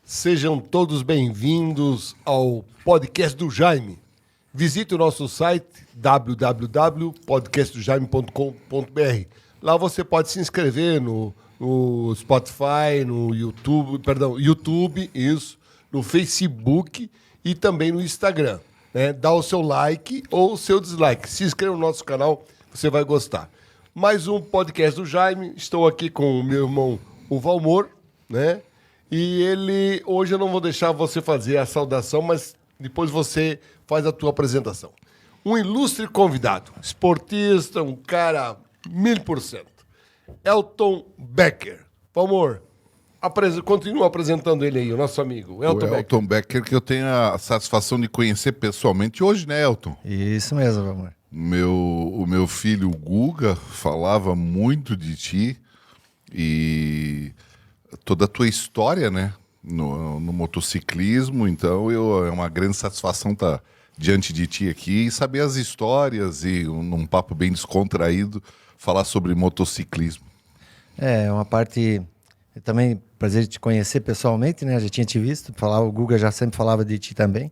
Sejam todos bem-vindos ao podcast do Jaime. Visite o nosso site www.podcastdojaime.com.br. Lá você pode se inscrever no Spotify, no YouTube, isso, no Facebook e também no Instagram. Né? Dá o seu like ou o seu dislike. Se inscreva no nosso canal, você vai gostar. Mais um podcast do Jaime. Estou aqui com o meu irmão, o Valmor, né? E hoje eu não vou deixar você fazer a saudação, mas depois você faz a tua apresentação. Um ilustre convidado, esportista, um cara 1000%. Elton Becker. Valmor, continua apresentando ele aí, o nosso amigo, Elton Becker. Elton Becker, que eu tenho a satisfação de conhecer pessoalmente hoje, né, Elton? Isso mesmo, Valmor. O meu filho Guga falava muito de ti e toda a tua história, né, no motociclismo. Então é uma grande satisfação estar diante de ti aqui e saber as histórias e num papo bem descontraído falar sobre motociclismo. É uma parte também prazer de te conhecer pessoalmente, né? Já tinha te visto falar, o Guga já sempre falava de ti também.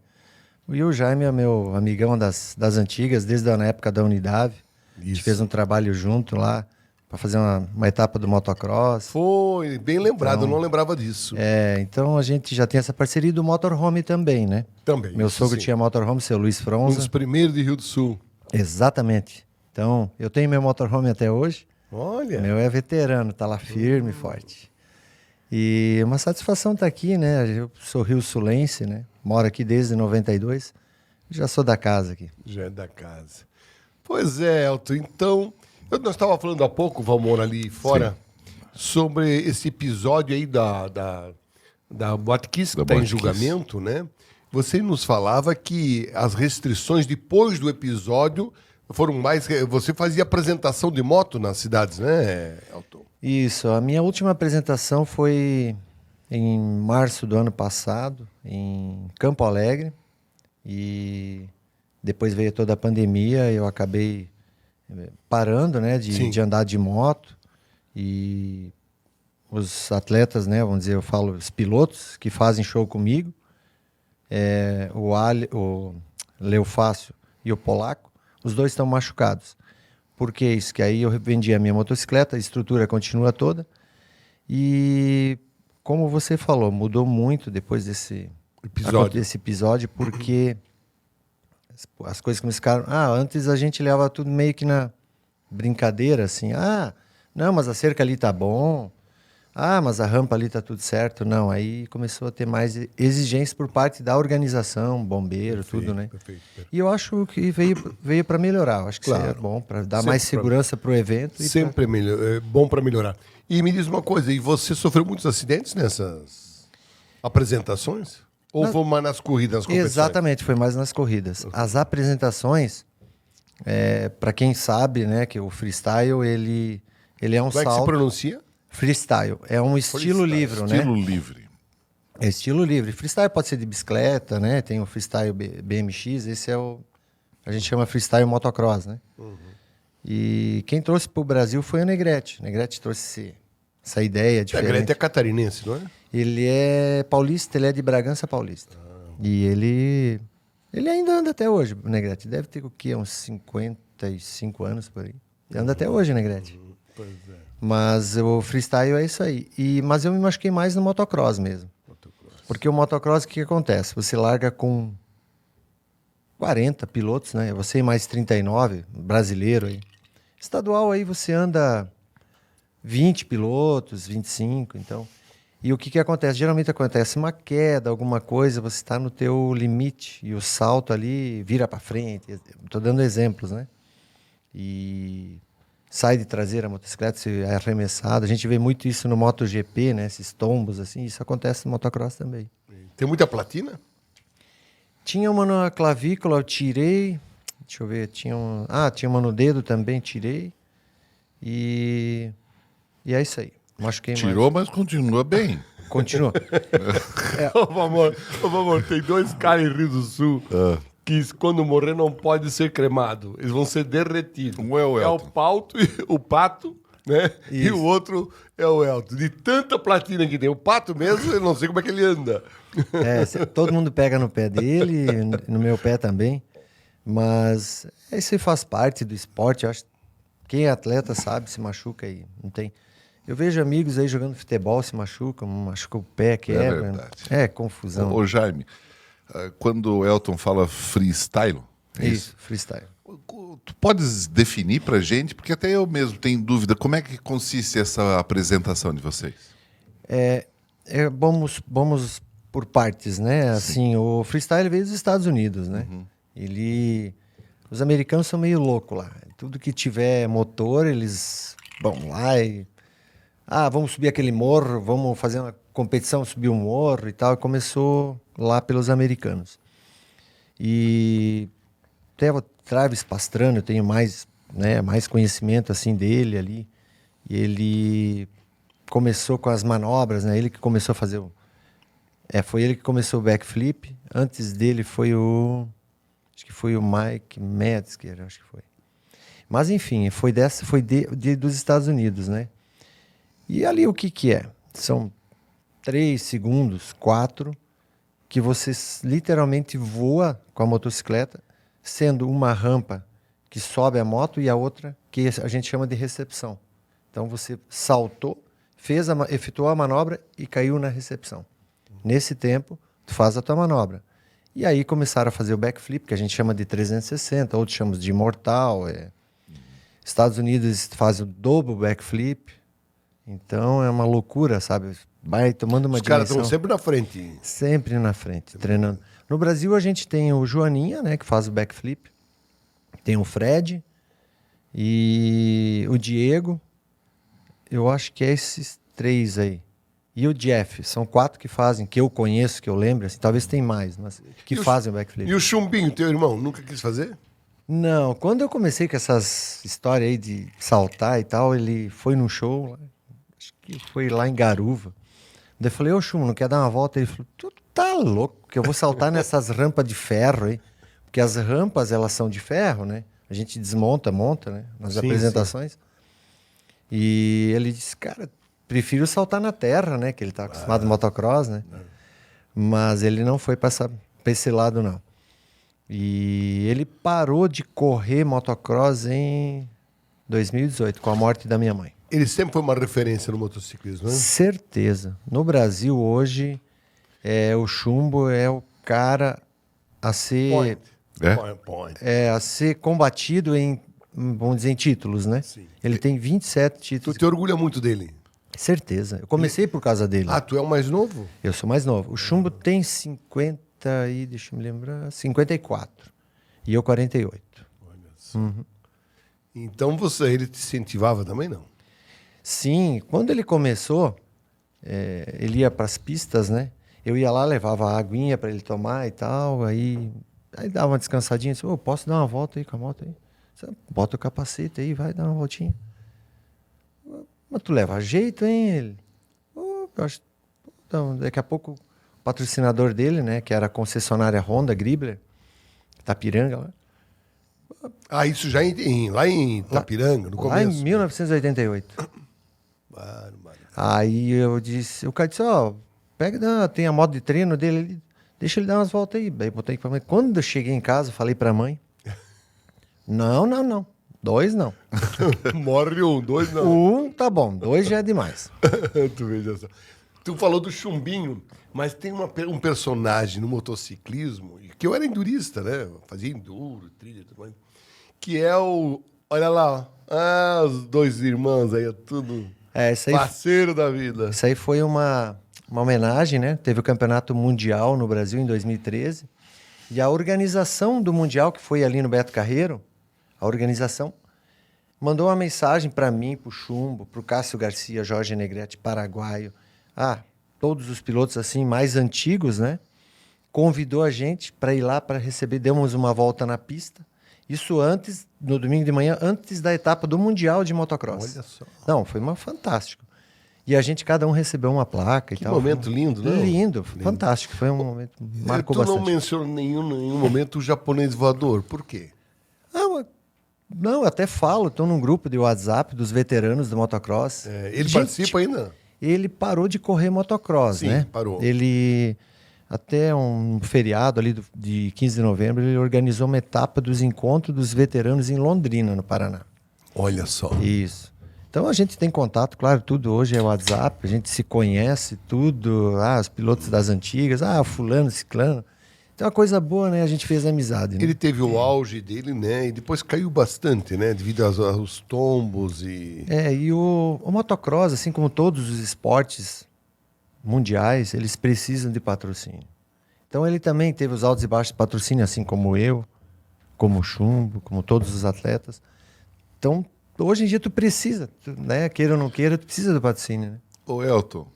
E o Jaime é meu amigão das antigas, desde a época da Unidade. A gente fez um trabalho junto lá para fazer uma etapa do motocross. Foi, bem lembrado, então, eu não lembrava disso. Então a gente já tem essa parceria do motorhome também, né? Também. Meu sogro tinha motorhome, seu Luiz Fronza. Um dos primeiros de Rio do Sul. Exatamente. Então, eu tenho meu motorhome até hoje. Olha. Meu é veterano, tá lá firme e forte. E uma satisfação estar aqui, né? Eu sou rio-sulense, né? Moro aqui desde 92. Já sou da casa aqui. Já é da casa. Pois é, Elton. Então, nós estávamos falando há pouco, Valmor, ali fora, sobre esse episódio aí da Boate Kiss, que está em julgamento, né? Você nos falava que as restrições depois do episódio foram mais... Você fazia apresentação de moto nas cidades, né, Elton? Isso. A minha última apresentação foi em março do ano passado, em Campo Alegre. E depois veio toda a pandemia, eu acabei parando, né, de andar de moto. E os atletas, né, vamos dizer, eu falo, os pilotos que fazem show comigo, o Leo Fácio e o Polaco, os dois estão machucados. Por que isso? Que aí eu vendi a minha motocicleta, a estrutura continua toda. E como você falou, mudou muito depois desse episódio, porque as coisas começaram... antes a gente levava tudo meio que na brincadeira, assim. Não, mas a cerca ali tá bom. Mas a rampa ali tá tudo certo. Não, aí começou a ter mais exigências por parte da organização, bombeiro, tudo, né? Perfeito. E eu acho que veio para melhorar. Eu acho que isso é bom, para dar mais segurança para o evento. Sempre é bom para melhorar. E me diz uma coisa, e você sofreu muitos acidentes nessas apresentações? Ou foi mais nas corridas, nas competições? Exatamente, foi mais nas corridas. As apresentações, para quem sabe, né, que o freestyle, ele é um salto... Como é que se pronuncia? Freestyle. É um estilo livre, né? Estilo livre. É estilo livre. Freestyle pode ser de bicicleta, né? Tem o freestyle BMX, esse é a gente chama freestyle motocross, né? Uhum. E quem trouxe para o Brasil foi o Negrete. O Negrete trouxe essa ideia diferente. O Negrete é catarinense, não é? Ele é paulista, ele é de Bragança Paulista. E ele ainda anda até hoje, o Negrete. Deve ter o quê? Uns 55 anos por aí. Ele anda até hoje, Negrete. Pois é. Mas o freestyle é isso aí. Mas eu me machuquei mais no motocross mesmo. Porque o motocross, o que acontece? Você larga com 40 pilotos, né? Você e mais 39, brasileiro aí. Estadual aí você anda 20 pilotos, 25, então... E o que acontece? Geralmente acontece uma queda, alguma coisa, você está no teu limite e o salto ali vira para frente. Estou dando exemplos, né? E... sai de traseira a motocicleta, se é arremessado. A gente vê muito isso no MotoGP, né? Esses tombos, assim. Isso acontece no motocross também. Tem muita platina? Tinha uma na clavícula, eu tirei. Deixa eu ver, tinha uma no dedo também, tirei. E é isso aí. Machuquei mais. Tirou, mas continua bem. Continua. Ô, Valmor, tem dois caras em Rio do Sul que quando morrer não pode ser cremado. Eles vão ser derretidos. Um é o Elton. O pato, né? E Isso. o outro é o Elton. De tanta platina que tem. O Pato mesmo, eu não sei como é que ele anda. Todo mundo pega no pé dele, no meu pé também. Mas isso aí faz parte do esporte. Eu acho que quem é atleta sabe, se machuca aí. Não tem. Eu vejo amigos aí jogando futebol, se machucam, machuca o pé, quebra. verdade. É confusão. Ô, Jaime, quando o Elton fala freestyle, é Isso, freestyle. Tu podes definir pra gente, porque até eu mesmo tenho dúvida, como é que consiste essa apresentação de vocês? Vamos por partes, né? Assim, o freestyle veio dos Estados Unidos, né? Os americanos são meio loucos lá. Tudo que tiver motor, eles vão lá e... vamos subir aquele morro, vamos fazer uma competição, subir um morro e tal. E começou lá pelos americanos. E até o Travis Pastrana, eu tenho mais conhecimento assim dele ali. E ele começou com as manobras, né? Ele que começou a fazer foi ele que começou o backflip. Antes dele acho que foi o Mike Metzger, acho que foi. Mas enfim, foi dos Estados Unidos, né? E ali o que é? São 3 segundos, 4, que você literalmente voa com a motocicleta, sendo uma rampa que sobe a moto e a outra que a gente chama de recepção. Então você saltou, efetuou a manobra e caiu na recepção. Nesse tempo, tu faz a tua manobra. E aí começaram a fazer o backflip, que a gente chama de 360, outros chamam de mortal. Estados Unidos faz o double backflip. Então é uma loucura, sabe? Vai tomando uma dimensão. Os caras estão sempre na frente. Sempre na frente, treinando. No Brasil a gente tem o Joaninha, né, que faz o backflip. Tem o Fred e o Diego. Eu acho que é esses 3 aí. E o Jeff. São 4 que fazem, que eu conheço, que eu lembro. Assim, talvez tem mais, mas que fazem o backflip. E o Chumbinho, teu irmão, nunca quis fazer? Não, quando eu comecei com essas histórias aí de saltar e tal, ele foi num show, acho que foi lá em Garuva. Daí eu falei, ô Chum, não quer dar uma volta? Ele falou, tu tá louco, que eu vou saltar nessas rampas de ferro aí. Porque as rampas, elas são de ferro, né? A gente desmonta, monta, né? Nas apresentações. E ele disse, cara, prefiro saltar na terra, né? Que ele tá acostumado no motocross, né? Mas ele não foi pra esse lado, não. E ele parou de correr motocross em 2018, com a morte da minha mãe. Ele sempre foi uma referência no motociclismo, né? Certeza. No Brasil, hoje, o Chumbo é o cara a ser... Point. a ser combatido em, vamos dizer, em títulos, né? Sim. Ele tem 27 Tu títulos. te orgulha muito dele? Certeza. Eu comecei por causa dele. Tu é o mais novo? Eu sou mais novo. O Chumbo tem 50 e, deixa eu me lembrar, 54. E eu 48. Olha só. Então ele te incentivava também, não? Sim, quando ele começou, ele ia para as pistas, né? Eu ia lá, levava a aguinha para ele tomar e tal, aí dava uma descansadinha, disse, posso dar uma volta aí com a moto aí? Bota o capacete aí, vai dar uma voltinha. Mas tu leva jeito, hein? Ele, eu acho... Então, daqui a pouco, o patrocinador dele, né, que era a concessionária Honda, Gribler, Itapiranga, lá. Isso já lá em Itapiranga, no começo. Lá em 1988. Aí eu disse, o cara disse, tem a moto de treino dele, deixa ele dar umas voltas aí. Aí botei equipamento. Quando eu cheguei em casa, falei pra mãe, não, 2 não. Morre 1, 2 não. 1 tá bom, 2 já é demais. Tu veja só. Tu falou do Chumbinho, mas tem um personagem no motociclismo, que eu era endurista, né? Fazia enduro, trilha e tudo mais, que é olha lá, os 2 irmãos aí, tudo Isso aí, parceiro da vida. isso aí foi uma homenagem, né? Teve o Campeonato Mundial no Brasil em 2013. E a organização do Mundial, que foi ali no Beto Carreiro, a organização mandou uma mensagem para mim, pro Chumbo, pro Cássio Garcia, Jorge Negrete, paraguaio. Todos os pilotos assim mais antigos, né? Convidou a gente para ir lá para receber, demos uma volta na pista. Isso no domingo de manhã, antes da etapa do Mundial de Motocross. Olha só. Não, foi fantástico. E a gente, cada um recebeu uma placa e Que tal. momento lindo, né? Lindo, fantástico. Foi um momento, marcou Tu não bastante. mencionou em nenhum momento o japonês voador. Por quê? Não, eu até falo, estou num grupo de WhatsApp dos veteranos do motocross. Ele Gente, participa ainda? Ele parou de correr motocross, Sim, né? parou. Ele, até um feriado ali de 15 de novembro, ele organizou uma etapa dos encontros dos veteranos em Londrina, no Paraná. Olha só. Isso. Então a gente tem contato, claro, tudo hoje é WhatsApp, a gente se conhece, tudo, os pilotos das antigas, fulano, ciclano. Então é uma coisa boa, né? A gente fez amizade. Né? Ele teve o auge dele, né? E depois caiu bastante, né? Devido aos tombos e... E o motocross, assim como todos os esportes mundiais, eles precisam de patrocínio. Então ele também teve os altos e baixos de patrocínio, assim como eu, como o Chumbo, como todos os atletas. Então, hoje em dia tu precisa, né? Queira ou não queira, tu precisa do patrocínio, né? Ô Elton,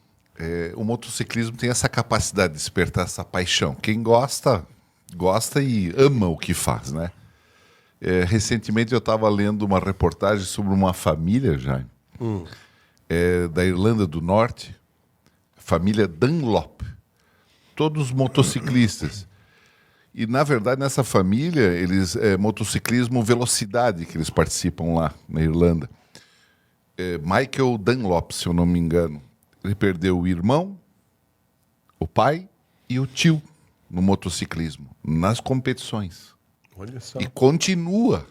o motociclismo tem essa capacidade de despertar essa paixão. Quem gosta, gosta e ama o que faz, né? Recentemente eu estava lendo uma reportagem sobre uma família, Jaime, da Irlanda do Norte, família Dunlop, todos motociclistas. E, na verdade, nessa família, eles motociclismo velocidade que eles participam lá na Irlanda. Michael Dunlop, se eu não me engano. Ele perdeu o irmão, o pai e o tio no motociclismo, nas competições. Olha só. E continua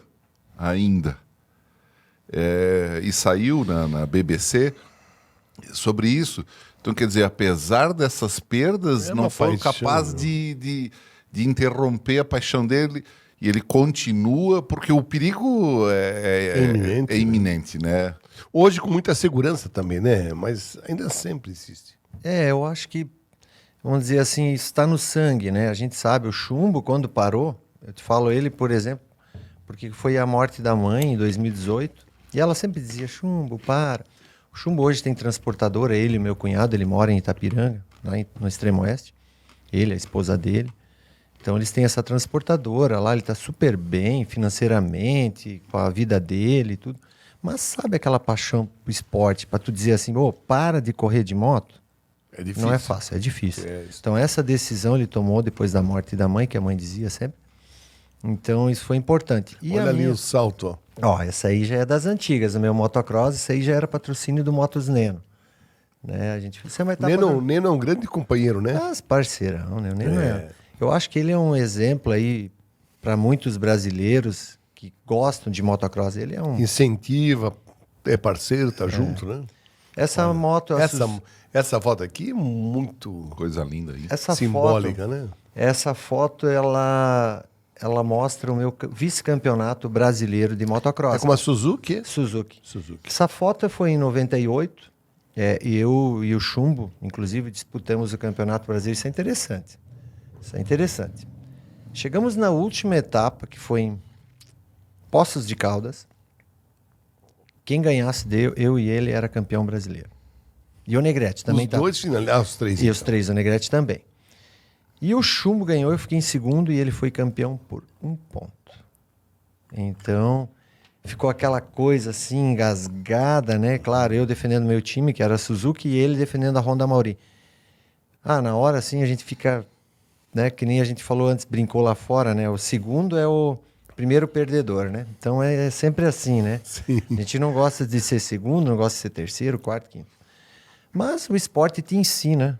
ainda. E saiu na BBC sobre isso. Então, quer dizer, apesar dessas perdas, É uma não foram paixão, capazes né? de interromper a paixão dele. E ele continua, porque o perigo iminente, é iminente, né? Hoje com muita segurança também, né? Mas ainda sempre existe. Eu acho que, vamos dizer assim, isso está no sangue, né? A gente sabe, o Chumbo, quando parou, eu te falo ele, por exemplo, porque foi a morte da mãe em 2018, e ela sempre dizia, Chumbo, para. O Chumbo hoje tem transportadora, ele e meu cunhado, ele mora em Itapiranga, lá no extremo oeste, ele, a esposa dele. Então eles têm essa transportadora lá, ele está super bem financeiramente, com a vida dele e tudo. Mas sabe aquela paixão pro esporte, para tu dizer assim, para de correr de moto? É difícil. Não é fácil, é difícil. Isso. Então essa decisão ele tomou depois da morte da mãe, que a mãe dizia sempre. Então isso foi importante. E Olha a ali minha... o salto, ó. Essa aí já é das antigas, o meu motocross, isso aí já era patrocínio do Motos Neno. Né? A gente, você vai estar Neno é um grande companheiro, né? parceirão, né? O Neno eu acho que ele é um exemplo aí para muitos brasileiros que gostam de motocross. Ele é um... Incentiva, é parceiro, tá junto, né? Essa moto... Essa foto aqui é muito Coisa linda aí. Essa simbólica, foto, né? Essa foto, ela mostra o meu vice-campeonato brasileiro de motocross. É com uma Suzuki? Suzuki. Suzuki. Essa foto foi em 98. E eu e o Chumbo, inclusive, disputamos o Campeonato Brasileiro. Isso é interessante. Isso é interessante. Chegamos na última etapa, que foi em Poços de Caldas. Quem ganhasse, eu e ele, era campeão brasileiro. E o Negrete também estava. Os dois finalizaram, os três. E os três, o Negrete também. E o Chumbo ganhou, eu fiquei em segundo e ele foi campeão por 1 ponto. Então, ficou aquela coisa assim, engasgada, né? Claro, eu defendendo meu time, que era a Suzuki, e ele defendendo a Honda Mauri. Na hora, assim, a gente fica, né? Que nem a gente falou antes, brincou lá fora, né? O segundo é o primeiro perdedor, né? Então, é sempre assim, né? Sim. A gente não gosta de ser segundo, não gosta de ser terceiro, quarto, quinto. Mas o esporte te ensina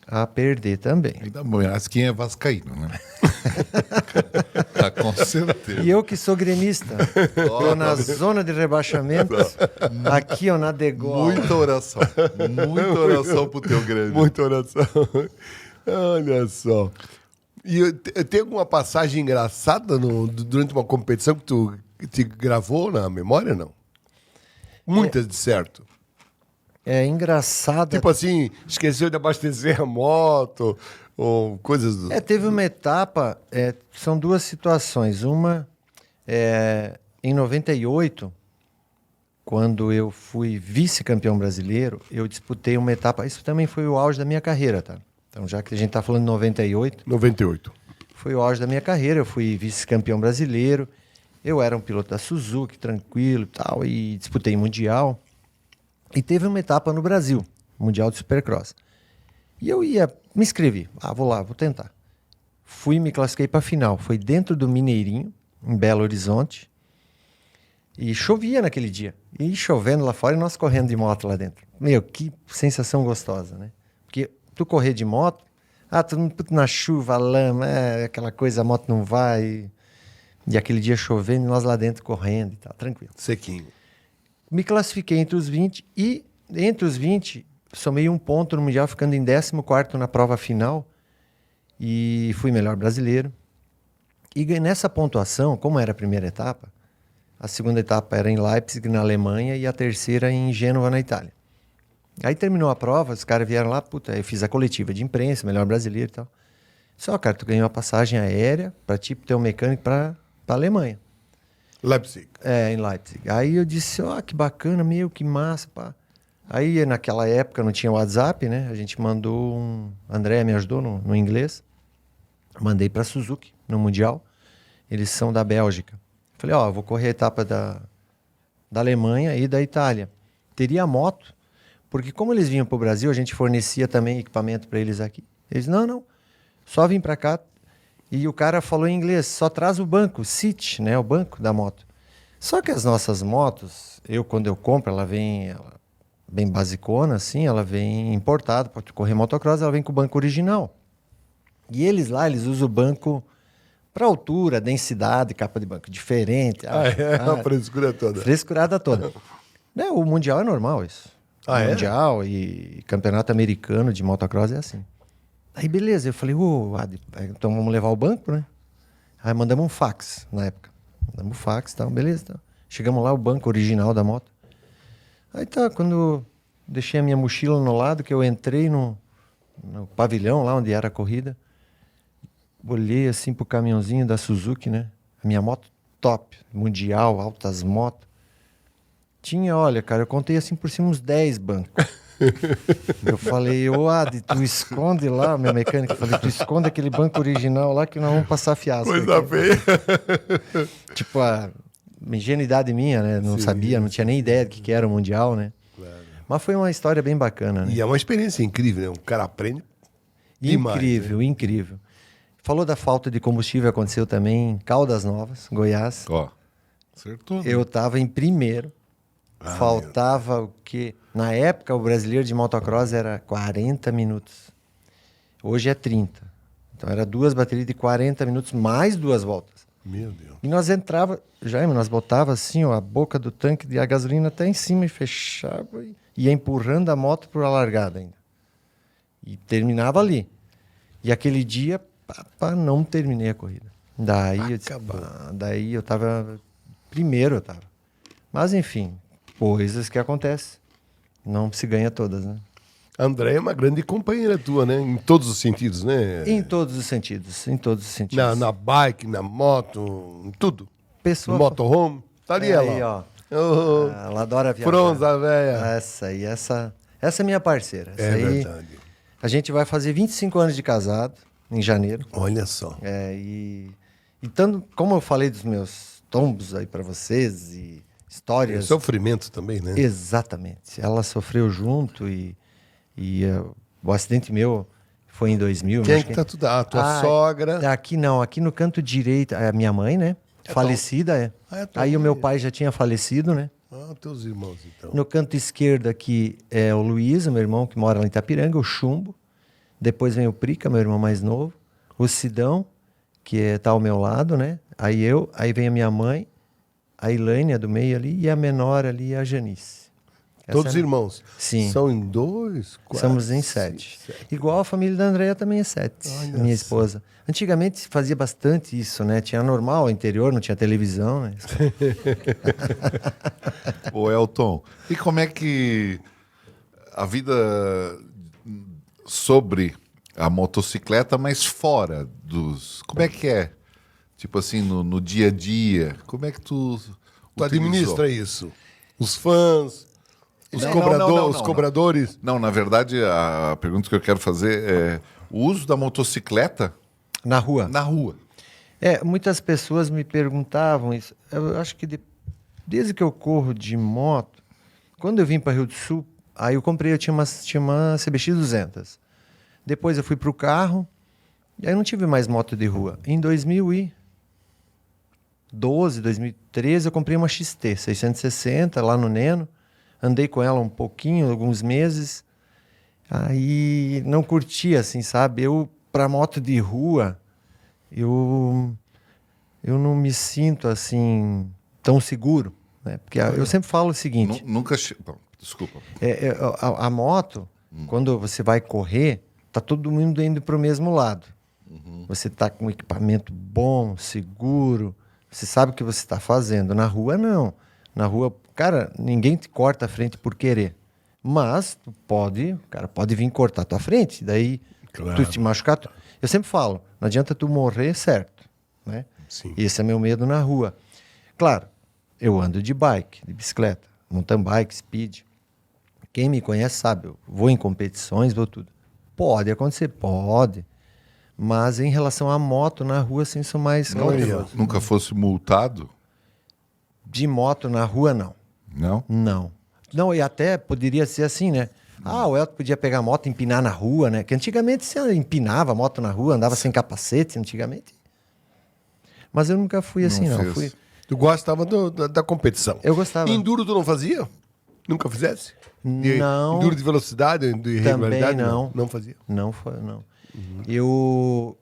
a perder também. Ainda mais quem é vascaíno, né? Com certeza. E eu que sou gremista, tô na zona de rebaixamento, aqui na degola. Muita oração pro teu Grêmio. Muita oração. Olha só. E tem alguma passagem engraçada durante uma competição que tu te gravou na memória, não? Muitas, de certo. É engraçado. Tipo assim, esqueceu de abastecer a moto, ou coisas do... Teve uma etapa, são duas situações. Uma, em 98, quando eu fui vice-campeão brasileiro, eu disputei uma etapa, isso também foi o auge da minha carreira, tá? Então, já que a gente tá falando de 98... 98. Foi o auge da minha carreira, eu fui vice-campeão brasileiro, eu era um piloto da Suzuki, tranquilo e tal, e disputei Mundial. E teve uma etapa no Brasil, Mundial de Supercross. E eu me inscrevi. Vou lá, vou tentar. Me classifiquei para a final. Foi dentro do Mineirinho, em Belo Horizonte. E chovia naquele dia. E chovendo lá fora e nós correndo de moto lá dentro. Meu, que sensação gostosa, né? Porque tu correr de moto, todo mundo na chuva, lama, aquela coisa, a moto não vai. E aquele dia chovendo e nós lá dentro correndo e tal, tranquilo. Sequinho. Me classifiquei entre os 20 e entre os 20 somei um ponto no Mundial, ficando em 14º na prova final. E fui melhor brasileiro. E nessa pontuação, como era a primeira etapa, a segunda etapa era em Leipzig, na Alemanha, e a terceira em Gênova, na Itália. Aí terminou a prova, os caras vieram lá, eu fiz a coletiva de imprensa, melhor brasileiro e tal. Só, cara, tu ganhou a passagem aérea pra ter um mecânico pra Alemanha. Leipzig. Em Leipzig. Aí eu disse, que bacana, que massa, pá. Aí naquela época não tinha WhatsApp, né? A gente mandou André me ajudou no inglês. Mandei pra Suzuki, no Mundial. Eles são da Bélgica. Falei, vou correr a etapa da Alemanha e da Itália. Teria moto, porque como eles vinham pro Brasil, a gente fornecia também equipamento para eles aqui. Eles, não, só vim para cá. E o cara falou em inglês, só traz o banco, seat, né, o banco da moto. Só que as nossas motos, quando eu compro, ela vem bem basicona, assim, ela vem importada, para correr motocross, ela vem com o banco original. E eles usam o banco para altura, densidade, capa de banco diferente. A frescura toda. Frescurada toda. Né, o Mundial é normal isso. É? Mundial e campeonato americano de motocross é assim. Aí beleza, eu falei, então vamos levar o banco, né? Aí mandamos um fax na época. Mandamos um fax e tal, beleza. Então. Chegamos lá, o banco original da moto. Aí quando eu deixei a minha mochila no lado, que eu entrei no pavilhão lá onde era a corrida, olhei assim pro caminhãozinho da Suzuki, né? A minha moto top, mundial, altas motos. Tinha, olha, cara, eu contei assim por cima uns 10 bancos. Eu falei, Adi, tu esconde lá, meu mecânico, eu falei, tu esconde aquele banco original lá que nós vamos passar fiasco. Coisa feia. Tipo, a ingenuidade minha, né? Não sabia, não tinha nem ideia do que era o Mundial, né? Claro. Mas foi uma história bem bacana, né? E é uma experiência incrível, né? O cara aprende demais. Incrível, né? Incrível. Falou da falta de combustível, aconteceu também em Caldas Novas, Goiás. Acertou. Eu estava em primeiro. Faltava o quê? Na época, o brasileiro de motocross era 40 minutos. Hoje é 30. Então, era 2 baterias de 40 minutos, mais 2 voltas. Meu Deus. E nós nós botava assim, a boca do tanque de a gasolina até em cima e fechava e ia empurrando a moto para a largada ainda. E terminava ali. E aquele dia, não terminei a corrida. Daí eu tava... Primeiro eu tava. Mas, enfim... Coisas que acontecem. Não se ganha todas, né? A André é uma grande companheira tua, né? Em todos os sentidos, né? Em todos os sentidos. Em todos os sentidos. Na bike, na moto, em tudo. Pessoa... No motorhome. Tá ali ela. Aí, ó. Oh, Ela adora viajar. Fronza, velha. Essa é minha parceira. Essa aí, verdade. A gente vai fazer 25 anos de casado, em janeiro. Olha só. Tanto, como eu falei dos meus tombos aí pra vocês e... histórias. Sofrimento também, né? Exatamente. Ela sofreu junto e o acidente meu foi em 2000. Quem é que tá tudo? A tua sogra? Aqui não, aqui no canto direito, a minha mãe, né? Falecida, Aí o meu pai já tinha falecido, né? Teus irmãos, então. No canto esquerdo aqui é o Luiz, meu irmão, que mora lá em Itapiranga, o Chumbo. Depois vem o Prica, meu irmão mais novo. O Sidão, que tá ao meu lado, né? Aí vem a minha mãe, a Ilânia do meio ali, e a menor ali, a Janice. Todos irmãos? Sim. São em 2, 4? Somos em 7. Igual a família da Andréia também é 7, minha esposa. Antigamente se fazia bastante isso, né? Tinha normal, interior, não tinha televisão, né? Ô, Elton, e como é que a vida sobre a motocicleta, mas fora dos... Como é que é? Tipo assim, no dia a dia, como é que tu administra isso? Os fãs, os cobradores? Não, na verdade, a pergunta que eu quero fazer é o uso da motocicleta na rua. Na rua. Muitas pessoas me perguntavam isso. Eu acho que desde que eu corro de moto, quando eu vim para Rio do Sul, aí eu tinha uma CBX 200. Depois eu fui para o carro, e aí não tive mais moto de rua. Em 2000 2012, 2013, eu comprei uma XT 660 lá no Neno. Andei com ela um pouquinho, alguns meses. Aí não curti, assim, sabe? Pra moto de rua, eu não me sinto, assim, tão seguro, né? Porque eu sempre falo o seguinte... Nunca... Bom, desculpa. A moto, quando você vai correr, tá todo mundo indo pro mesmo lado. Você tá com um equipamento bom, seguro, você sabe o que você está fazendo. Na rua, não. Na rua, cara, ninguém te corta a frente por querer. Mas o cara pode vir cortar a tua frente, daí tu te machucar. Eu sempre falo, não adianta tu morrer certo, né? Sim. Esse é meu medo na rua. Claro, eu ando de bike, de bicicleta, mountain bike, speed. Quem me conhece sabe, eu vou em competições, vou tudo. Pode acontecer, pode. Mas em relação à moto na rua, assim, sou mais cauteloso. Nunca fosse multado? De moto na rua, não. Não? Não. Não, e até poderia ser assim, né? O Elton podia pegar a moto e empinar na rua, né? Que antigamente você empinava a moto na rua, andava sem capacete, antigamente. Mas eu nunca fui assim, não. Fui... Tu gostava da competição. Eu gostava. Enduro tu não fazia? Nunca fizesse? Não. Enduro de velocidade, de regularidade? Também não. Não fazia? Não foi, não. Eu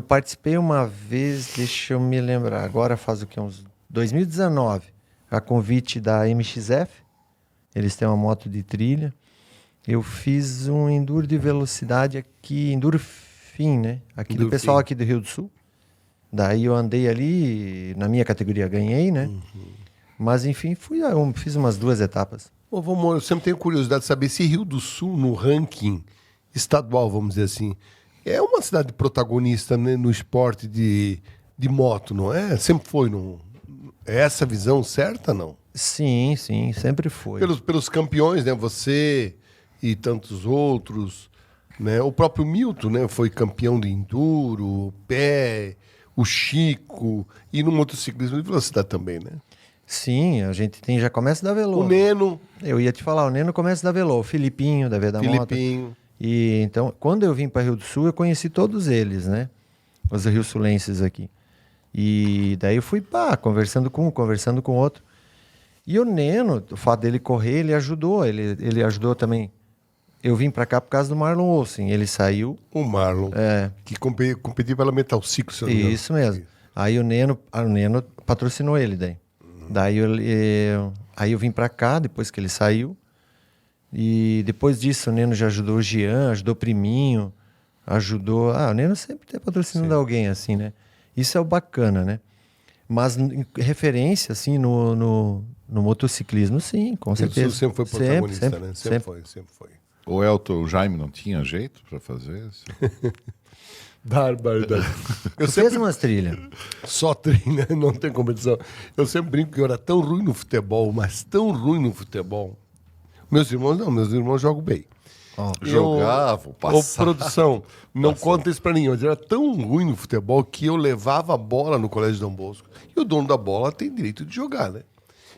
participei uma vez, deixa eu me lembrar, agora faz o que? Uns 2019, a convite da MXF. Eles têm uma moto de trilha. Eu fiz um enduro de velocidade aqui, enduro fim, né? Aqui do pessoal aqui do Rio do Sul. Daí eu andei ali, na minha categoria ganhei, né? Mas enfim, fiz umas 2 etapas. Eu sempre tenho curiosidade de saber se Rio do Sul, no ranking estadual, vamos dizer assim, é uma cidade protagonista, né, no esporte de moto, não é? Sempre foi. É essa a visão certa, não? Sim, sempre foi. Pelos campeões, né? Você e tantos outros, né? O próprio Milton, né? Foi campeão de enduro, o Pé, o Chico, e no motociclismo de velocidade também, né? Sim, a gente já começa da Velô. O Neno. Eu ia te falar, o Neno começa da Velô, o Filipinho, da Veda Moto. E então, quando eu vim para Rio do Sul, eu conheci todos eles, né? Os rio-sulenses aqui. E daí eu fui, conversando com um, conversando com outro. E o Neno, o fato dele correr, ele ajudou. Ele ajudou também. Eu vim para cá por causa do Marlon Olsen. Ele saiu... O Marlon, que competiu pela Metal Ciclo, se eu não me engano. Isso mesmo. Aí o Neno patrocinou ele daí. Daí aí eu vim para cá, depois que ele saiu. E depois disso o Neno já ajudou o Jean, ajudou o Priminho, ajudou... o Neno sempre tem patrocinando alguém, assim, né? Isso é o bacana, né? Mas em referência, assim, no motociclismo, sim, com certeza. Isso sempre foi protagonista, sempre, né? Sempre foi. O Elton, o Jaime não tinha jeito para fazer isso? Barbaridade. Eu fez umas trilhas. Só trilha, não tem competição. Eu sempre brinco que eu era tão ruim no futebol, mas tão ruim no futebol. Meus irmãos jogam bem. Jogavam, passavam. Produção, não conta isso pra ninguém, mas eu era tão ruim no futebol que eu levava a bola no Colégio Dom Bosco. E o dono da bola tem direito de jogar, né?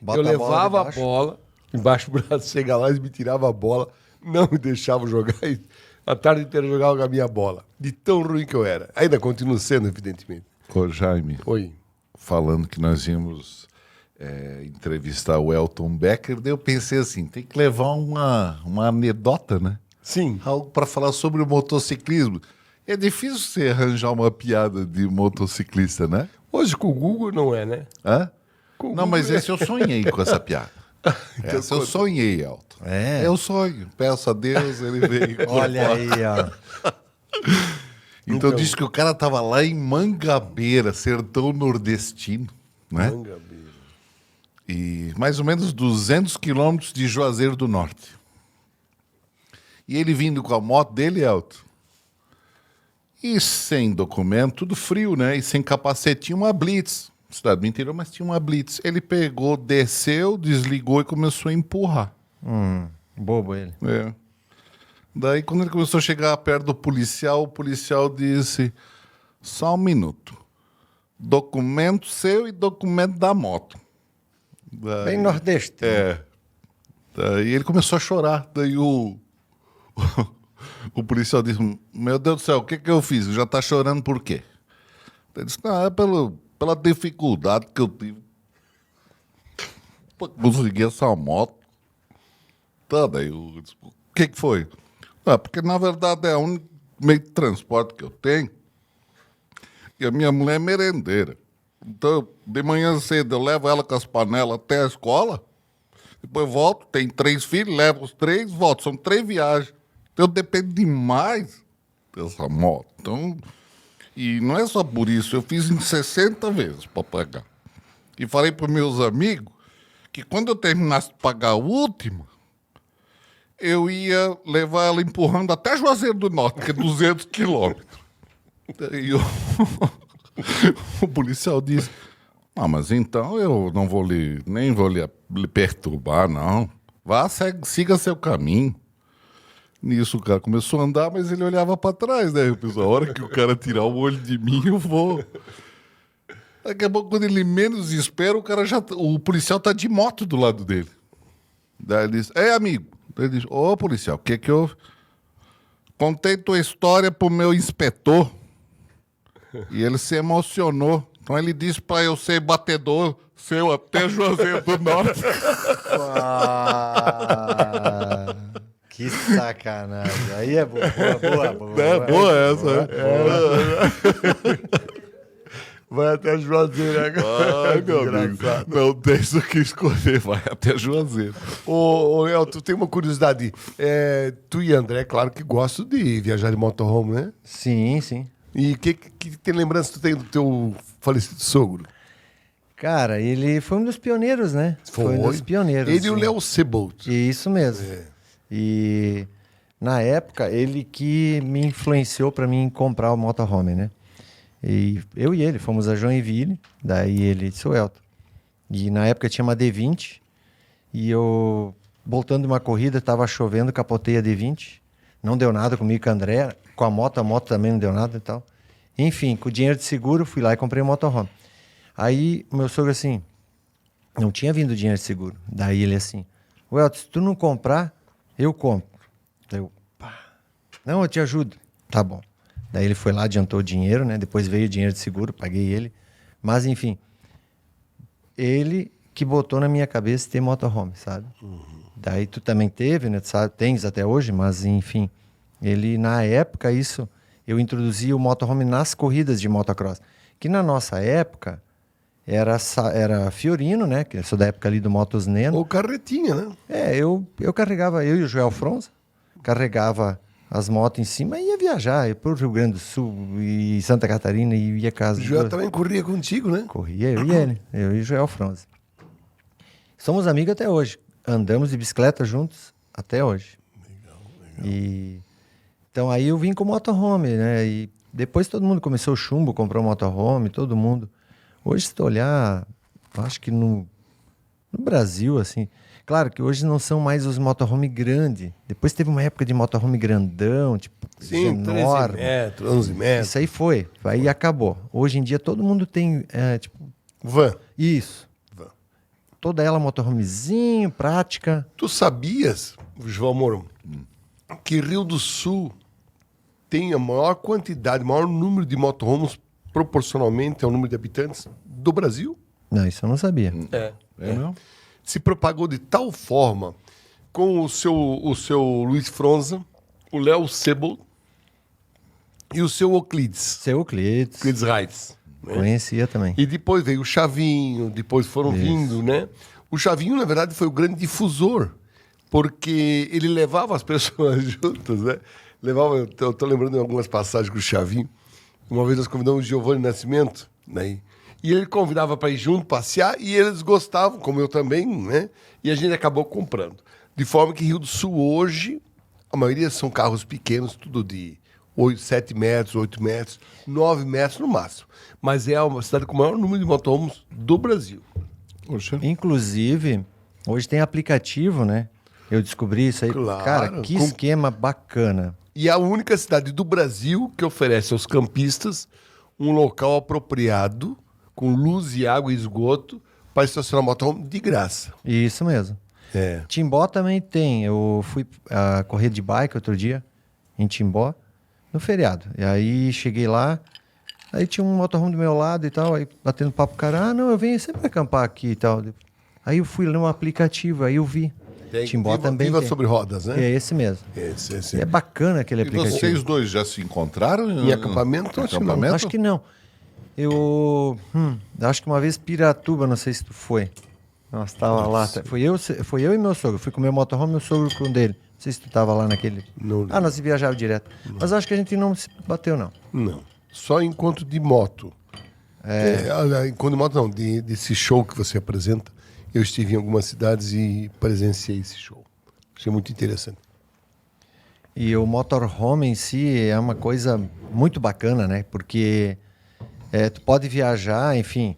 Eu levava a bola embaixo do braço, chega lá, eles me tiravam a bola, não me deixavam jogar e a tarde inteira eu jogava com a minha bola. De tão ruim que eu era. Ainda continuo sendo, evidentemente. Ô, Jaime. Oi. Falando que nós íamos entrevistar o Elton Becker, daí eu pensei assim, tem que levar uma anedota, né? Sim. Algo para falar sobre o motociclismo. É difícil você arranjar uma piada de motociclista, né? Hoje com o Google não é, né? Hã? Com o Não, mas Google esse eu sonhei com essa piada. Essa eu sonhei, Elton. É. Eu sonho. Peço a Deus, ele veio. Olha aí, ó. Então disse que o cara tava lá em Mangabeira, sertão nordestino, né? Mangabeira. E mais ou menos 200 quilômetros de Juazeiro do Norte. E ele vindo com a moto dele, Elton. E sem documento, tudo frio, né? E sem capacete, tinha uma Blitz. Cidade do interior, mas tinha uma Blitz. Ele pegou, desceu, desligou e começou a empurrar. Bobo ele. É. Daí, quando ele começou a chegar perto do policial, o policial disse: só um minuto. Documento seu e documento da moto. Daí, Bem nordeste. Daí ele começou a chorar. Daí o policial disse: meu Deus do céu, o que eu fiz? Já tá chorando por quê? Ele disse: não, é pela dificuldade que eu tive para conseguir essa moto. Tá, daí eu disse, o que foi? Ah, porque na verdade é o único meio de transporte que eu tenho. E a minha mulher é merendeira. Então, de manhã cedo eu levo ela com as panelas até a escola. Depois volto, tem 3 filhos, levo os 3, volto. São 3 viagens. Então depende demais dessa moto. Então, e não é só por isso, eu fiz em 60 vezes para pagar. E falei para meus amigos que quando eu terminasse de pagar a última, eu ia levar ela empurrando até Juazeiro do Norte, que é 200 quilômetros. Daí o policial disse, mas então eu não vou nem vou lhe perturbar, não. Vá, siga seu caminho. Nisso o cara começou a andar, mas ele olhava para trás, né? Eu pensei, a hora que o cara tirar o olho de mim, eu vou. Daqui a pouco, quando ele menos espera, o policial tá de moto do lado dele. Daí ele disse, amigo. Daí ele disse, policial, o que eu... Contei tua história pro meu inspetor e ele se emocionou. Então ele disse para eu ser batedor seu até Juazeiro do Norte. Que sacanagem. Aí é boa. Boa essa. Vai até Juazeiro agora. Ai, meu amigo. Não tem isso que escolher, vai até Juazeiro. Ô, Elton, tem uma curiosidade. Tu e André, claro que gostam de viajar de motorhome, né? Sim, sim. E que tem lembrança tu tem do teu falecido sogro? Cara, ele foi um dos pioneiros, né? Foi um dos pioneiros. Ele e o sim. Léo Sebold. Isso mesmo. E na época, ele que me influenciou para mim comprar o motorhome, né? E eu e ele fomos a Joinville, daí ele disse, Elton. E na época tinha uma D20, e eu, voltando de uma corrida, estava chovendo, capotei a D20, não deu nada comigo com a André, com a moto também não deu nada e tal. Enfim, com o dinheiro de seguro, fui lá e comprei o motorhome. Aí o meu sogro assim, não tinha vindo dinheiro de seguro. Daí ele assim, Elton, se tu não comprar, eu compro. Daí eu, não, eu te ajudo. Tá bom. Daí ele foi lá, adiantou o dinheiro, né? Depois veio o dinheiro de seguro, paguei ele. Mas, enfim, ele que botou na minha cabeça ter motorhome, sabe? Daí tu também teve, né? Tu sabe, tens até hoje, mas, enfim. Ele, na época, eu introduzi o motorhome nas corridas de motocross. Que na nossa época era Fiorino, né? Que eu sou da época ali do Motos Neno. Ou carretinha, né? Eu carregava, eu e o Joel Fronza, carregava as motos em cima e ia viajar, ia pro Rio Grande do Sul e Santa Catarina e ia casa. O Joel também corria contigo, né? Corria, eu e ele, eu e o Joel Fronza. Somos amigos até hoje, andamos de bicicleta juntos até hoje. Legal. Então aí eu vim com o motorhome, né? E depois todo mundo começou o chumbo, comprou o motorhome, todo mundo. Hoje, se tu olhar, acho que no Brasil, assim... Claro que hoje não são mais os motorhome grandes. Depois teve uma época de motorhome grandão, tipo, sim, 13 metros, 11 metros. Isso aí foi, aí acabou. Hoje em dia todo mundo tem, tipo... Van. Isso. Van. Toda ela motorhomezinho, prática. Tu sabias, João Moro, que Rio do Sul tem a maior quantidade, o maior número de motorhomes proporcionalmente ao número de habitantes do Brasil? Não, isso eu não sabia. É mesmo? Se propagou de tal forma com o seu Luiz Fronza, o Léo Sebold e o seu Euclides. Seu Euclides. Euclides Reitz. Né? Conhecia também. E depois veio o Chavinho, depois foram vindo, né? O Chavinho, na verdade, foi o grande difusor, porque ele levava as pessoas juntas, né? Eu tô lembrando de algumas passagens com o Chavinho. Uma vez nós convidamos o Giovanni Nascimento, né? E ele convidava para ir junto, passear, e eles gostavam, como eu também, né? E a gente acabou comprando. De forma que Rio do Sul hoje, a maioria são carros pequenos, tudo de 7 metros, 8 metros, 9 metros no máximo. Mas é uma cidade com o maior número de motorhomes do Brasil. Poxa. Inclusive, hoje tem aplicativo, né? Eu descobri isso aí. Claro, Cara, que esquema bacana. E é a única cidade do Brasil que oferece aos campistas um local apropriado, com luz e água e esgoto, para estacionar motorhome de graça. Isso mesmo. É. Timbó também tem. Eu fui correr de bike outro dia, em Timbó, no feriado. E aí cheguei lá, Aí tinha um motorhome do meu lado e tal, aí batendo papo com o cara, não, eu venho sempre acampar aqui e tal. Aí eu fui no aplicativo, aí eu vi. Timbó também Viva tem. sobre rodas, né? É esse mesmo. Esse. E é bacana aquele E aplicativo. vocês dois já se encontraram? Em acampamento? Acho que não. Acho que não. Eu acho que uma vez Piratuba, não sei se tu foi. Nós tava lá. Foi eu e meu sogro. Fui com o meu motorhome e meu sogro com o dele. Não sei se tu tava lá naquele. Não. Nós viajávamos direto. Não. Mas acho que a gente não se bateu, não. Não. Só encontro de moto. Encontro de moto não, desse show que você apresenta. Eu estive em algumas cidades e presenciei esse show. Achei muito interessante. E o motorhome em si é uma coisa muito bacana, né? Porque tu pode viajar, enfim.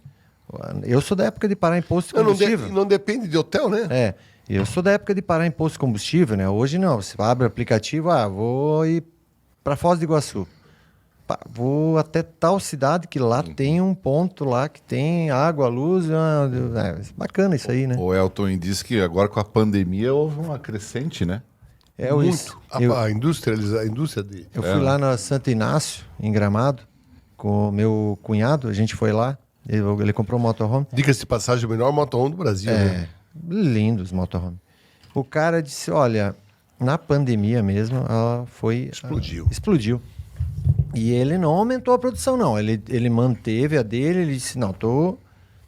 Eu sou da época de parar em posto de combustível. Não depende de hotel, né? Eu sou da época de parar em posto de combustível, né? Hoje não. Você abre o aplicativo, vou ir para Foz do Iguaçu. Vou até tal cidade que lá tem um ponto lá que tem água, luz. Bacana isso aí, né? O Elton disse que agora com a pandemia houve uma crescente, né? Muito. A indústria de... Eu fui lá na Santo Inácio, em Gramado, com o meu cunhado. A gente foi lá. Ele comprou um motorhome. Diga-se de passagem, o melhor motorhome do Brasil, né? Lindos motorhome. O cara disse, olha, na pandemia mesmo, ela foi... Explodiu. E ele não aumentou a produção, não. Ele manteve a dele, ele disse, não, tô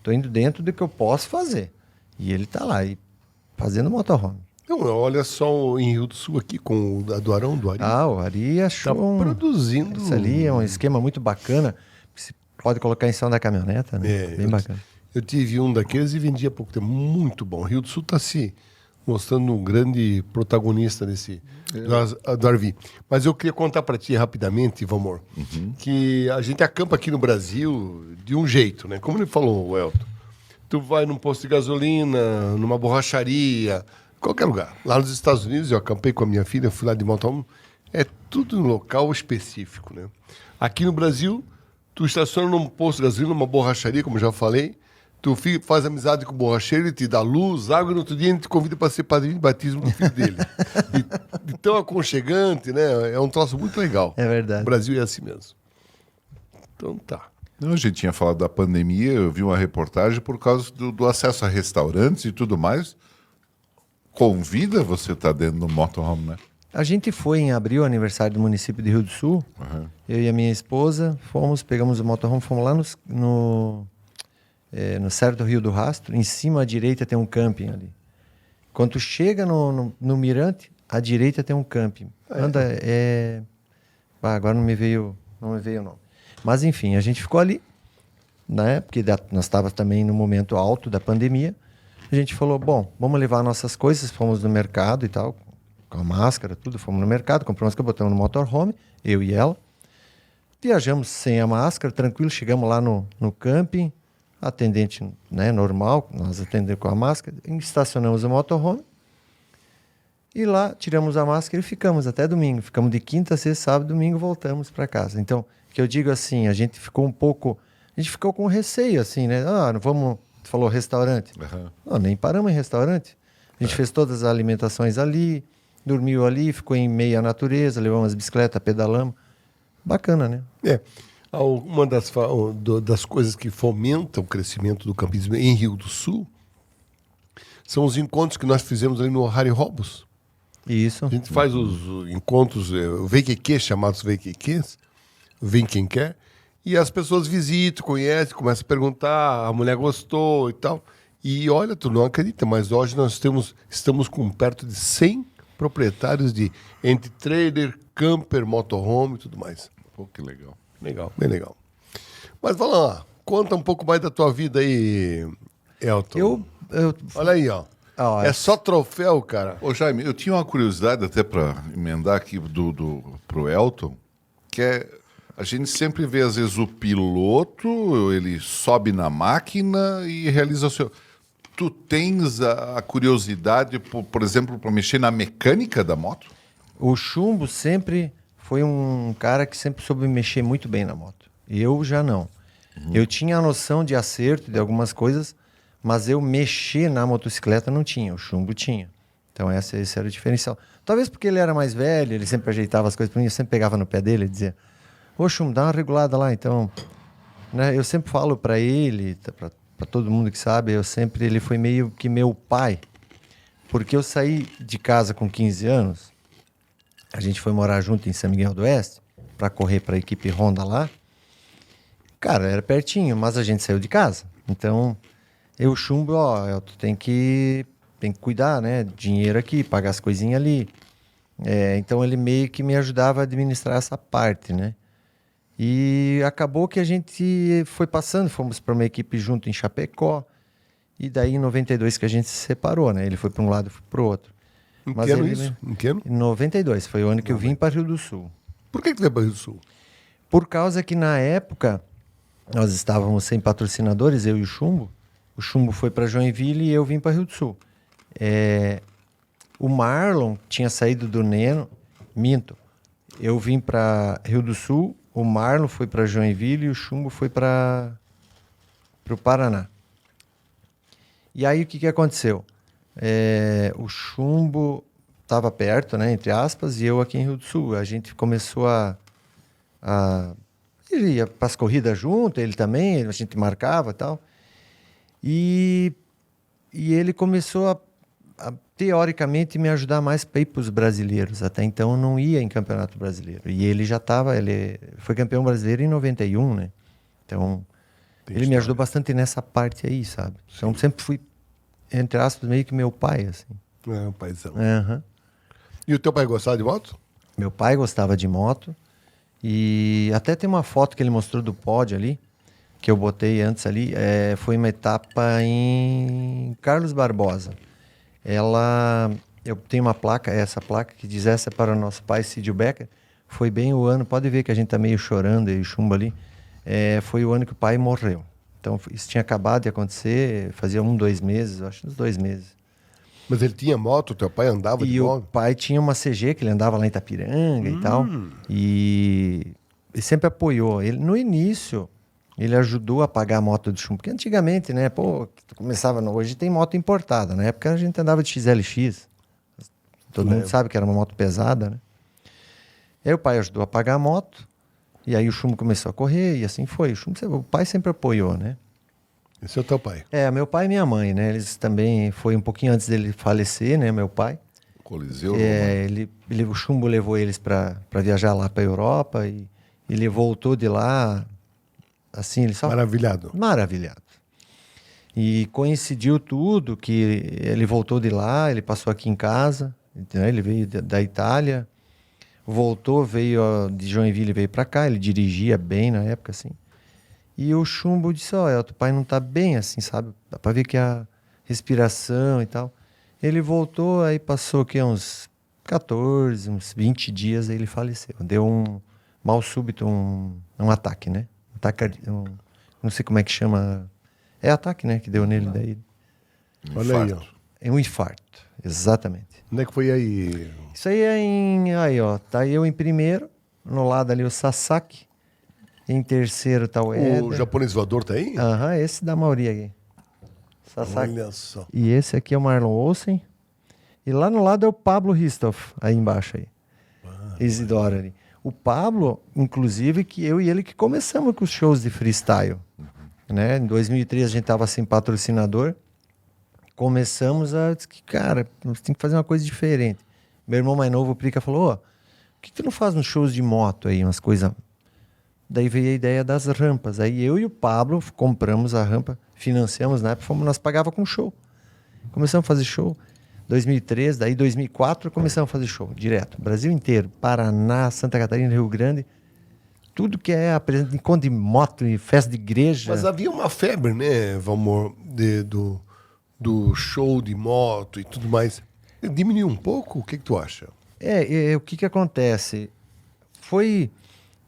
indo dentro do que eu posso fazer. E ele tá lá, fazendo motorhome. Não, olha só em Rio do Sul aqui com o do Arão, do Ari. O Ari achou... Tá produzindo... Isso ali é um esquema muito bacana. Você pode colocar em cima da caminhoneta, né? Bem bacana. Eu tive um daqueles e vendi há pouco tempo. Muito bom. Rio do Sul está se mostrando um grande protagonista desse do RV. Mas eu queria contar para ti rapidamente, Valmor, que a gente acampa aqui no Brasil de um jeito, né? Como ele falou, o Elton. Tu vai num posto de gasolina, numa borracharia, qualquer lugar. Lá nos Estados Unidos, eu acampei com a minha filha, fui lá de motorhome. É tudo no local específico, né? Aqui no Brasil, tu estaciona num posto de gasolina, numa borracharia, como eu já falei. Tu faz amizade com o borracheiro, ele te dá luz, água, e no outro dia ele te convida para ser padrinho de batismo do filho dele. E tão aconchegante, né? É um troço muito legal. É verdade. O Brasil é assim mesmo. Então tá. A gente tinha falado da pandemia, eu vi uma reportagem por causa do acesso a restaurantes e tudo mais. Convida você estar dentro do motorhome, né? A gente foi em abril, aniversário do município de Rio do Sul. Eu e a minha esposa pegamos o motorhome, fomos lá no Cerro do Rio do Rastro. Em cima à direita tem um camping ali. Quando tu chega no mirante, à direita tem um camping. Agora não me veio o nome. Mas enfim, a gente ficou ali, né? Porque nós estávamos também no momento alto da pandemia. A gente falou, bom, vamos levar nossas coisas. Fomos no mercado e tal, com a máscara, tudo. Fomos no mercado, compramos máscara, botamos no motorhome, eu e ela. Viajamos sem a máscara, tranquilo. Chegamos lá no camping. Atendente, né, normal, nós atendemos com a máscara, estacionamos o motorhome e lá tiramos a máscara e ficamos até domingo. Ficamos de quinta, sexta, sábado, domingo, voltamos para casa. Então, que eu digo assim, a gente ficou com receio, assim, né? Não vamos, tu falou restaurante. Não, nem paramos em restaurante. A gente fez todas as alimentações ali, dormiu ali, ficou em meio à natureza, levamos as bicicletas, pedalamos. Bacana, né? Uma das coisas que fomenta o crescimento do campismo em Rio do Sul são os encontros que nós fizemos ali no Harry Robos. Isso. A gente faz os encontros, VQQ, chamados VQQs, Vem Quem Quer, e as pessoas visitam, conhecem, começam a perguntar, a mulher gostou e tal. E olha, tu não acredita, mas hoje nós estamos com perto de 100 proprietários entre trailer, camper, motorhome e tudo mais. Pô, que legal. Legal, bem legal. Mas vamos lá, conta um pouco mais da tua vida aí, Elton. Olha aí, ó. É só troféu, cara. Ô, Jaime, eu tinha uma curiosidade até para emendar aqui pro Elton, que a gente sempre vê, às vezes, o piloto, ele sobe na máquina e realiza o seu... Tu tens a curiosidade, por exemplo, para mexer na mecânica da moto? O Chumbo sempre... foi um cara que sempre soube mexer muito bem na moto. Eu já não. Eu tinha a noção de acerto de algumas coisas, mas eu mexer na motocicleta não tinha. O Chumbo tinha. Então esse era o diferencial. Talvez porque ele era mais velho, ele sempre ajeitava as coisas para mim, eu sempre pegava no pé dele e dizia, ô Chumbo, dá uma regulada lá, então. né? Eu sempre falo para ele, para todo mundo que sabe, ele foi meio que meu pai. Porque eu saí de casa com 15 anos, a gente foi morar junto em São Miguel do Oeste, para correr para a equipe Honda lá. Cara, era pertinho, mas a gente saiu de casa. Então, eu chumbo, tu tem que cuidar, né? Dinheiro aqui, pagar as coisinhas ali. Então, ele meio que me ajudava a administrar essa parte, né? E acabou que a gente foi passando, fomos para uma equipe junto em Chapecó. E daí, em 92, que a gente se separou, né? Ele foi para um lado, eu fui para o outro. Em que ano isso? Em que ano? Em 92, foi o ano que eu vim para Rio do Sul. Por que veio para Rio do Sul? Por causa que, na época, nós estávamos sem patrocinadores, eu e o Chumbo. O Chumbo foi para Joinville e eu vim para Rio do Sul. O Marlon tinha saído do Neno, minto. Eu vim para Rio do Sul, o Marlon foi para Joinville e o Chumbo foi para o Paraná. E aí, o que aconteceu? O Chumbo estava perto, né, entre aspas, e eu aqui em Rio do Sul. A gente começou ele ia para as corridas junto, ele também, a gente marcava e tal. E ele começou a teoricamente me ajudar mais para ir para os brasileiros. Até então eu não ia em campeonato brasileiro. E ele ele foi campeão brasileiro em 91, né? Então, ele me ajudou bastante nessa parte aí, sabe? Então, sempre fui, entre aspas, meio que meu pai, assim. Um paizão. Uhum. E o teu pai gostava de moto? Meu pai gostava de moto. E até tem uma foto que ele mostrou do pódio ali, que eu botei antes ali. Foi uma etapa em Carlos Barbosa. Eu tenho uma placa, essa placa que diz: essa é para o nosso pai Cídio Becker. Foi bem o ano, pode ver que a gente tá meio chorando e chumbo ali. Foi o ano que o pai morreu. Então isso tinha acabado de acontecer, fazia 2 meses, acho uns 2 meses. Mas ele tinha moto, teu pai andava de moto? E o pai tinha uma CG que ele andava lá em Itapiranga e tal. E sempre apoiou. Ele, no início, ele ajudou a pagar a moto do Chumbo. Porque antigamente, né? Hoje tem moto importada. Na época a gente andava de XLX. Todo mundo sabe que era uma moto pesada, né? Aí o pai ajudou a pagar a moto. E aí o Chumbo começou a correr e assim foi. O pai sempre apoiou, né? Esse é o teu pai? Meu pai e minha mãe, né? Eles também, foi um pouquinho antes dele falecer, né? Meu pai. Coliseu. O Chumbo levou eles para viajar lá para a Europa e ele voltou de lá, assim, ele só... Maravilhado. Maravilhado. E coincidiu tudo que ele voltou de lá, ele passou aqui em casa, né? Ele veio da Itália, voltou, veio de Joinville, veio para cá, ele dirigia bem na época, assim. E o Chumbo disse: teu pai não tá bem, assim, sabe? Dá para ver que a respiração e tal. Ele voltou, aí passou o quê? Uns 14, uns 20 dias, aí ele faleceu. Deu um mal súbito, um ataque, né? Não sei como é que chama. É ataque, né? Que deu nele daí. Olha aí, ó. É um infarto, exatamente. Onde é que foi aí? Isso aí aí, ó. Tá eu em primeiro, no lado ali o Sasaki. Em terceiro tá o Éder. O japonês voador tá aí? Aham, esse da Mauri aqui. Sasaki. Olha só. E esse aqui é o Marlon Olsen. E lá no lado é o Pablo Ristoff, aí embaixo aí. Isidoro ali. O Pablo, inclusive, que eu e ele que começamos com os shows de freestyle. Né? Em 2003 a gente tava sem patrocinador. Começamos cara, nós temos que fazer uma coisa diferente. Meu irmão mais novo, o Prica, falou: por que tu não faz uns shows de moto aí, umas coisas... Daí veio a ideia das rampas. Aí eu e o Pablo compramos a rampa, financiamos na época, nós pagava com show. Começamos a fazer show. 2003, daí 2004 começamos a fazer show direto. Brasil inteiro, Paraná, Santa Catarina, Rio Grande. Tudo que é encontro de moto e festa de igreja. Mas havia uma febre, né, Valmor, do show de moto e tudo mais. Diminuiu um pouco? O que tu acha? O que acontece?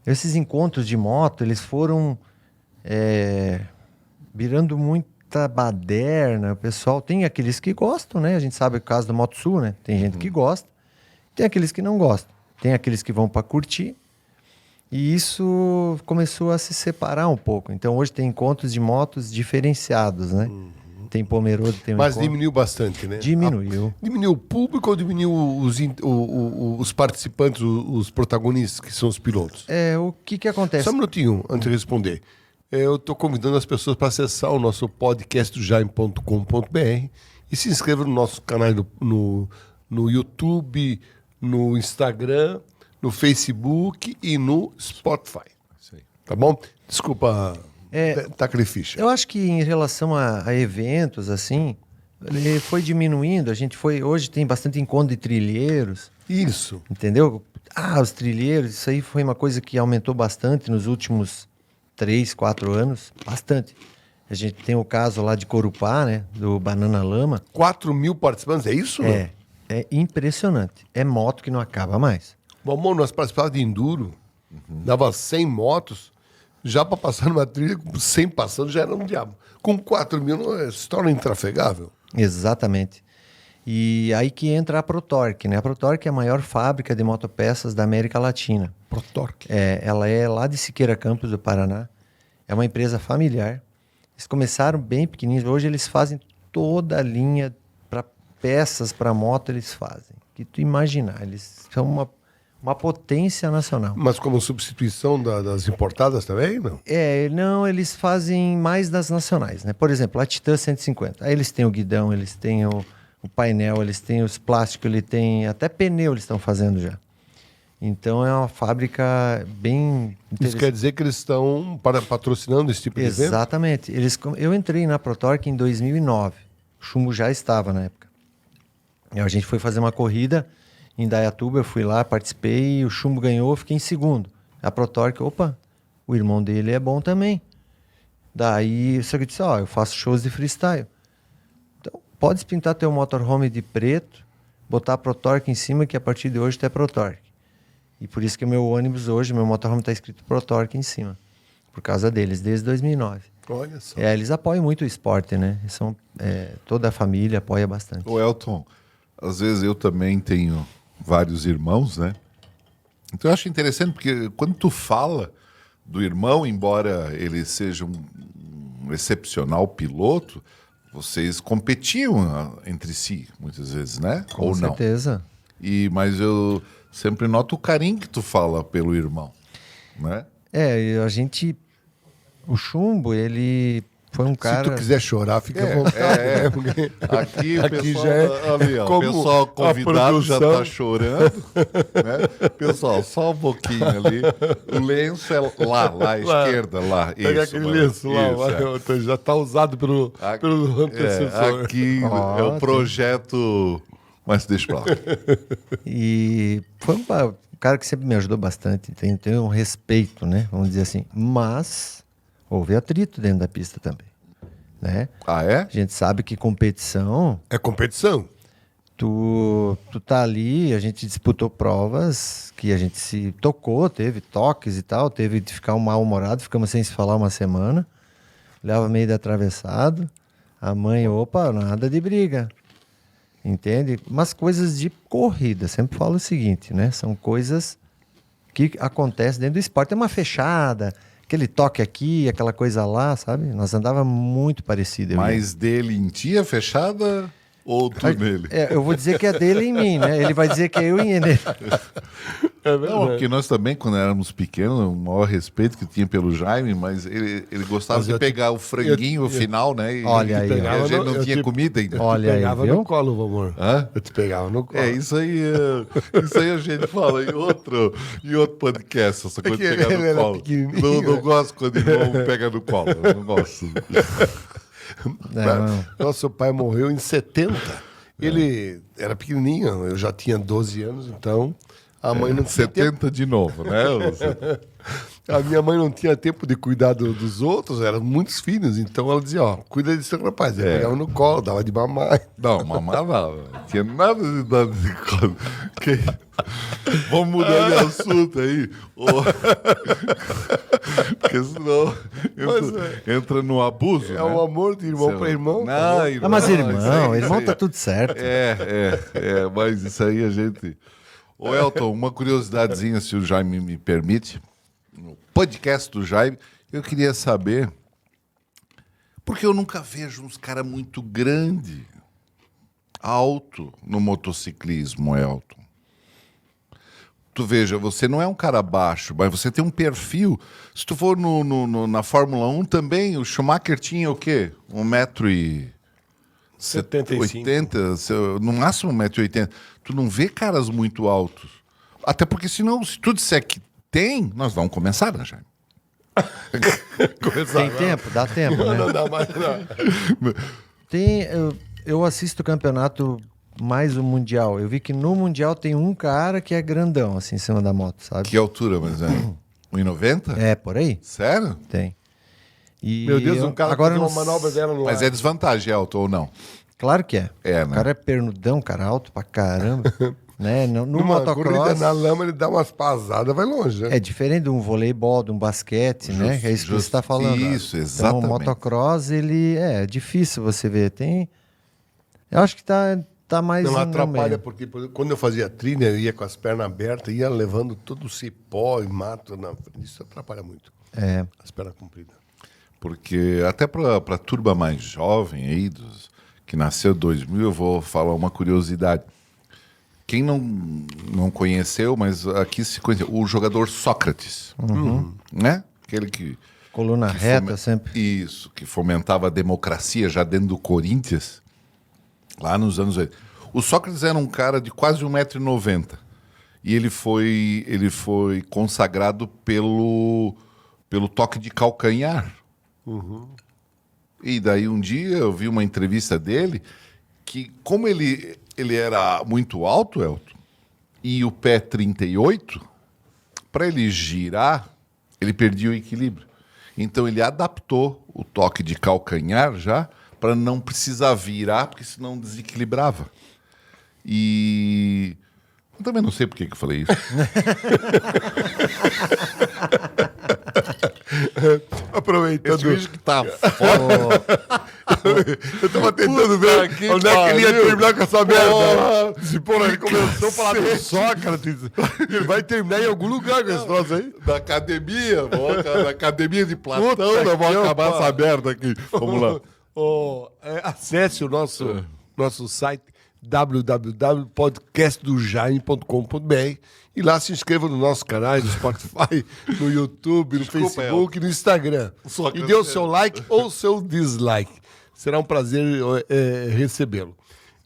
Esses encontros de moto, eles foram virando muita baderna. O pessoal, tem aqueles que gostam, né? A gente sabe o caso do Moto Sul, né? Tem gente que gosta, tem aqueles que não gostam. Tem aqueles que vão para curtir. E isso começou a se separar um pouco. Então hoje tem encontros de motos diferenciados, né? Tem Pomerode, tem um Mas encontro. diminuiu bastante, né? Diminuiu. Diminuiu o público ou diminuiu os participantes, os protagonistas, que são os pilotos? O que acontece? Só um minutinho antes de responder. eu estou convidando as pessoas para acessar o nosso podcast do jaime.com.br e se inscrevam no nosso canal no YouTube, no Instagram, no Facebook e no Spotify. Tá bom? Desculpa, tacrificha. Eu acho que em relação a eventos, assim, ele foi diminuindo. Hoje tem bastante encontro de trilheiros, Isso. entendeu? Os trilheiros, isso aí foi uma coisa que aumentou bastante nos últimos 3, 4 anos. Bastante. A gente tem o caso lá de Corupá, né? Do Banana Lama. 4.000 participantes, é isso? É impressionante. É moto que não acaba mais. Bom, nós participávamos de Enduro, dava 100 motos, já para passar numa trilha, com 100 passando já era um diabo. Com 4.000 se torna intrafegável. Exatamente. E aí que entra a Protorque, né? A Protorque é a maior fábrica de motopeças da América Latina. Protorque. Ela é lá de Siqueira Campos, do Paraná. É uma empresa familiar. Eles começaram bem pequenininhos. Hoje eles fazem toda a linha para peças para moto, eles fazem. Que tu imaginar, eles são uma potência nacional. Mas como substituição das importadas também, não? Não, eles fazem mais das nacionais, né? Por exemplo, a Titan 150. Aí eles têm o guidão, eles têm o painel, eles têm os plásticos, eles têm até pneu eles estão fazendo já. Então é uma fábrica bem Isso quer dizer que eles estão patrocinando esse tipo de evento? Exatamente. Eu entrei na Protorque em 2009. O chumbo já estava na época. E a gente foi fazer uma corrida em Dayatuba, eu fui lá, participei, o chumbo ganhou, eu fiquei em segundo. A Protorque, o irmão dele é bom também. Daí, só que eu disse, eu faço shows de freestyle. Então, podes pintar teu motorhome de preto, botar a Protorque em cima, que a partir de hoje tu é Protorque. E por isso que o meu ônibus hoje, meu motorhome está escrito Protorque em cima. Por causa deles, desde 2009. Olha só. Eles apoiam muito o esporte, né? Toda a família apoia bastante. Ô Elton, às vezes eu também tenho vários irmãos, né? Então eu acho interessante porque quando tu fala do irmão, embora ele seja um excepcional piloto, vocês competiam entre si, muitas vezes, né? Com Ou não? certeza. Mas eu sempre noto o carinho que tu fala pelo irmão, né? O Chumbo, ele foi um cara... Se tu quiser chorar, fica à vontade. Né? Porque Aqui o aqui pessoal, já é ali, ó, o como pessoal convidado já produção. tá chorando, né? Pessoal, só um pouquinho ali. O lenço é lá à esquerda, lá. Pega Isso, aquele mano. lenço lá, Isso, já está usado pelo antecessor. aqui é o projeto... Mas deixa pra lá. E foi um cara que sempre me ajudou bastante. Tem um respeito, né? Vamos dizer assim. Mas houve atrito dentro da pista também, né? Ah, é? A gente sabe que competição... É competição. Tu tá ali, a gente disputou provas que a gente se tocou, teve toques e tal, teve de ficar um mal-humorado, ficamos sem se falar uma semana, olhava meio de atravessado, a mãe, nada de briga, entende? Mas coisas de corrida, sempre falo o seguinte, né? São coisas que acontecem dentro do esporte, é uma fechada, aquele toque aqui, aquela coisa lá, sabe? Nós andava muito parecido. Mas dele em ti é fechada... Ou tu nele? Eu vou dizer que é dele em mim, né? Ele vai dizer que é eu em ele. Não, porque nós também, quando éramos pequenos, o maior respeito que tinha pelo Jaime, mas ele gostava de pegar o franguinho no final, né? Olha aí, a gente não tinha comida ainda. Olha aí, pegava viu? no colo, amor. Hã? Eu te pegava no colo. Isso aí a gente fala em outro podcast, essa coisa de que pegar ele no era colo. pequenininho, Não né? gosto quando o irmão pega no colo, eu não gosto. Nosso pai morreu em 70. Ele era pequenininho, eu já tinha 12 anos, então a mãe não tinha tempo. 70 de novo, né? A minha mãe não tinha tempo de cuidar dos outros, eram muitos filhos, então ela dizia, cuida desse rapaz. Eu pegava no colo, dava de mamar. Não, mamar não tinha nada de dar de colo. Vamos mudar de assunto aí. Porque senão entra no abuso. É o amor de irmão para irmão. Não, irmão, mas irmão tá tudo certo. Mas isso aí a gente... Ô Elton, uma curiosidadezinha, se o Jaime me permite. No podcast do Jaime, eu queria saber... Porque eu nunca vejo uns caras muito grandes, alto, no motociclismo, Elton. tu veja, você não é um cara baixo, mas você tem um perfil. Se tu for na Fórmula 1 também, o Schumacher tinha o quê? 1,75 m, no máximo 1,80 m. Tu não vê caras muito altos. Até porque senão, se tu disser que tem, nós vamos começar, né, Jaime? Tem tempo? Dá tempo, né? Não dá mais, não. Eu assisto o campeonato mais o Mundial. Eu vi que no Mundial tem um cara que é grandão, assim, em cima da moto, sabe? Que altura, mas é? 1,90 m? É, por aí? Sério? Tem. E Meu Deus, um cara agora que tem não uma manobra dela no Mas ar. é desvantagem alto ou não? Claro que é. É, O né? cara é pernudão, cara alto pra caramba. Né? No Numa corrida motocross na lama, ele dá umas pasadas, vai longe, né? é diferente de um voleibol, de um basquete, né? Que é isso que você está falando. Isso, exatamente. Então, o motocross, ele é difícil você ver. Eu acho que tá mais Não no atrapalha, meio. porque quando eu fazia trilha, eu ia com as pernas abertas, ia levando todo o cipó e mato na frente. Isso atrapalha muito. É. As pernas compridas. Porque até para a turma mais jovem aí, que nasceu em 2000, eu vou falar uma curiosidade. Quem não conheceu, mas aqui se conheceu, o jogador Sócrates, né? Aquele que... Coluna que reta sempre. Isso, que fomentava a democracia já dentro do Corinthians, lá nos anos 80. O Sócrates era um cara de quase 1,90 m. E ele foi consagrado pelo toque de calcanhar. E daí um dia eu vi uma entrevista dele que, como ele era muito alto, Elton, e o pé 38, para ele girar, ele perdia o equilíbrio. Então ele adaptou o toque de calcanhar já para não precisar virar, porque senão desequilibrava. E eu também não sei por que eu falei isso. Aproveitando. Esse vídeo que tá foda. Eu tava tentando ver que onde é que ele ia pariu. terminar com essa merda. Porra. Se porra, ele começou a falar do Sócrates. Ele vai terminar em algum lugar com esse troço aí. Da academia, da academia de Platão, Puta nós que vamos acabar pariu. essa merda aqui. Vamos lá. Acesse o nosso site www.podcastdojaime.com.br e lá se inscreva nos nossos canais, no Spotify, no YouTube, no Desculpa, Facebook e no Instagram. Só E dê o seu like ou o seu dislike. Será um prazer recebê-lo.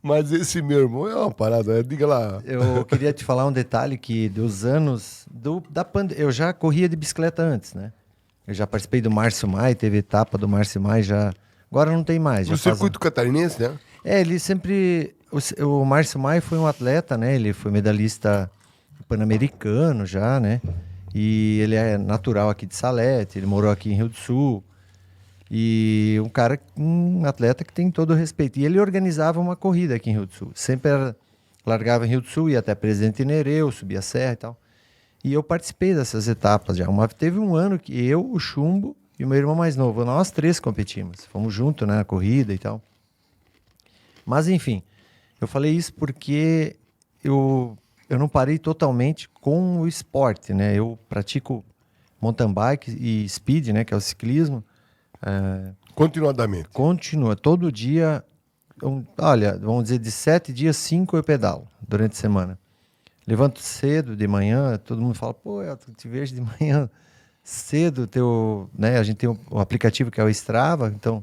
Mas esse meu irmão é uma parada, diga lá. Eu queria te falar um detalhe que dos anos da pandemia. Eu já corria de bicicleta antes, né? Eu já participei do Márcio Mai, teve etapa do Márcio Mai já. Agora não tem mais. No Já faz circuito catarinense, né? ele sempre. O Márcio Mai foi um atleta, né? Ele foi medalhista pan-americano já, né? E ele é natural aqui de Salete, ele morou aqui em Rio do Sul. E um atleta que tem todo o respeito. E ele organizava uma corrida aqui em Rio do Sul. Sempre largava em Rio do Sul, ia até Presidente Nereu, subia a serra e tal. E eu participei dessas etapas já. Teve um ano que eu, o Chumbo e o meu irmão mais novo, nós três competimos. Fomos juntos, né, na corrida e tal. Mas, enfim, eu falei isso porque eu não parei totalmente com o esporte, né? Eu pratico mountain bike e speed, né, que é o ciclismo. Continuadamente. Continua, todo dia, olha, vamos dizer, de 7 dias, 5 eu pedalo durante a semana. Levanto cedo, de manhã, todo mundo fala, pô, eu te vejo de manhã cedo, né, a gente tem o aplicativo que é o Strava, então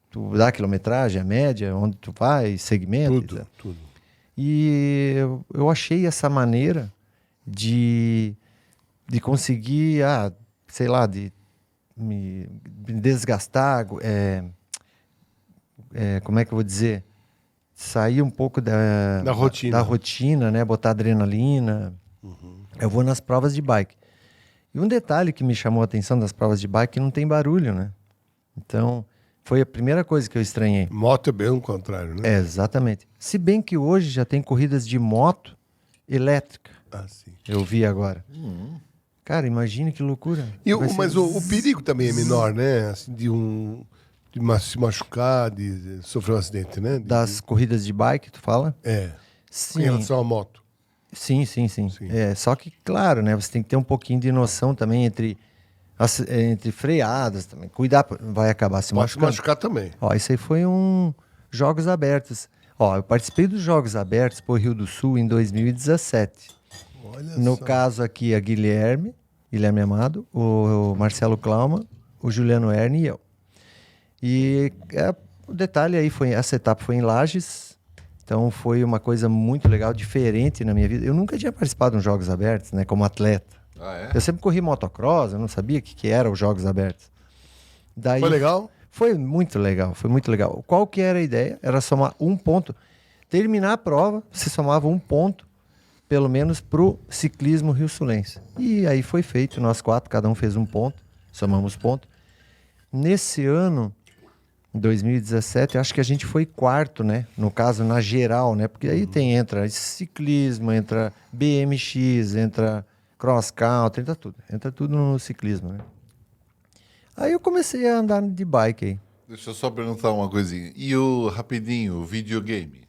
tu dá a quilometragem, a média, onde tu vai, segmento. Tudo. E eu achei essa maneira de conseguir, sei lá, de me desgastar, como é que eu vou dizer? Sair um pouco da rotina, né? Botar adrenalina. Eu vou nas provas de bike. E um detalhe que me chamou a atenção das provas de bike é que não tem barulho, né? Então, foi a primeira coisa que eu estranhei. Moto é bem o contrário, né? Exatamente. Se bem que hoje já tem corridas de moto elétrica. Sim. Eu vi agora. Cara, imagina que loucura. Mas o perigo também é menor, né? Assim, de se machucar, de sofrer um acidente, né? Das corridas de bike, tu fala? Sim. Em relação à moto. Sim. Só que, claro, né? Você tem que ter um pouquinho de noção também entre freadas também. Cuidar, vai acabar se Pode se machucando. machucar também. Isso aí foi Jogos Abertos. Eu participei dos Jogos Abertos por Rio do Sul em 2017. Olha No só. caso aqui, a Guilherme Amado, o Marcelo Klaumann, o Juliano Erni e eu. E o detalhe aí essa etapa foi em Lages, então foi uma coisa muito legal, diferente na minha vida. Eu nunca tinha participado de Jogos Abertos, né, como atleta. Ah, é? Eu sempre corri motocross, eu não sabia o que eram os Jogos Abertos. Daí, Foi legal? Foi muito legal, foi muito legal. Qual que era a ideia? Era somar um ponto. Terminar a prova, você somava um ponto, pelo menos, pro ciclismo rio-sulense. E aí foi feito, nós 4, cada um fez um ponto, somamos ponto. Nesse ano, em 2017, acho que a gente foi quarto, né? No caso, na geral, né? Porque aí entra ciclismo, entra BMX, entra cross country, entra tudo. Entra tudo no ciclismo, né? Aí eu comecei a andar de bike aí. Deixa eu só perguntar uma coisinha. E rapidinho, o videogame?